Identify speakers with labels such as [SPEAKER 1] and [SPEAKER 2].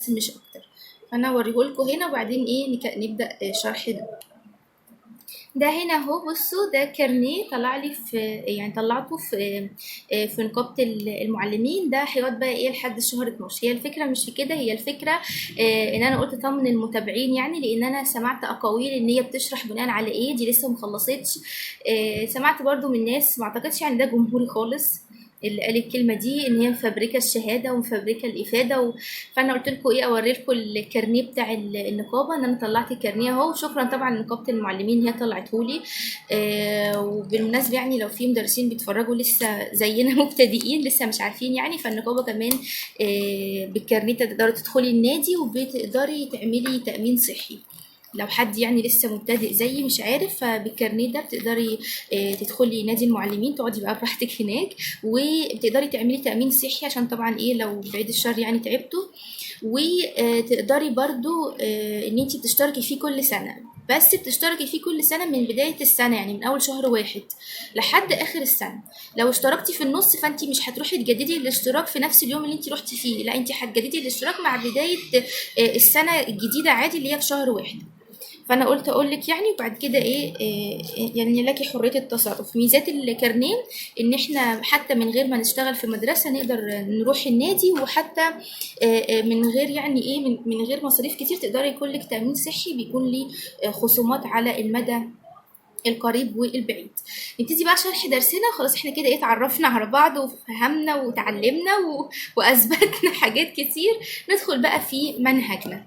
[SPEAKER 1] مش اكتر. فانا اوريهولكوا هنا وبعدين ايه نبدا شرح ده هنا اهو. بصوا ده كارنيه طلع لي في، يعني طلعته في نقابه المعلمين. ده هيقعد بقى ايه لحد شهر 12. هي الفكره مش في كده، هي الفكره ان انا قلت اطمن المتابعين، يعني لان انا سمعت اقاويل ان هي بتشرح بناء على ايه، دي لسه مخلصتش. سمعت برضو من ناس ما اعتقدش يعني ده جمهوري خالص اللي قال الكلمه دي، ان هي مفبركه الشهاده ومفبركه الافاده فانا قلت لكم ايه اوري لكم الكارنيه بتاع النقابه، ان انا طلعت الكارنيه اهو. وشكرا طبعا لنقابه المعلمين هي طلعته لي. وبالمناسبه يعني لو في مدرسين بيتفرجوا لسه زينا مبتدئين لسه مش عارفين يعني، فالنقابه كمان بالكارنيه تقدري تدخلي النادي وبتقدري تعملي تامين صحي. لو حد يعني لسه مبتدئ زيي مش عارف، فبالكارنيه ده بتقدري تدخلي نادي المعلمين تقعدي بقى براحتك هناك، وبتقدري تعملي تأمين صحي عشان طبعا ايه لو بعيد الشر يعني تعبتوا. وتقدري برضو ان انتي بتشتركي فيه كل سنة، بس بتشتركي فيه كل سنة من بداية السنة، يعني من أول شهر 1 لحد آخر السنة. لو اشتركتي في النص فانتي مش هتروحي تجددي الاشتراك في نفس اليوم اللي انتي روحتي فيه، لا انتي هتجددي الاشتراك مع بداية السنة الجديدة عادي اللي هي في شهر 1. فانا قلت اقول لك يعني، وبعد كده يعني لك حريه التصرف. ميزات الكارنيه ان احنا حتى من غير ما نشتغل في مدرسه نقدر نروح النادي، وحتى من غير يعني ايه من غير مصاريف كتير تقدري يكون لك تامين صحي بيكون ليه خصومات على المدى القريب والبعيد. نبتدي بقى شرح درسنا. خلاص احنا كده اتعرفنا على بعض وفهمنا وتعلمنا واثبتنا حاجات كتير. ندخل بقى في منهجنا.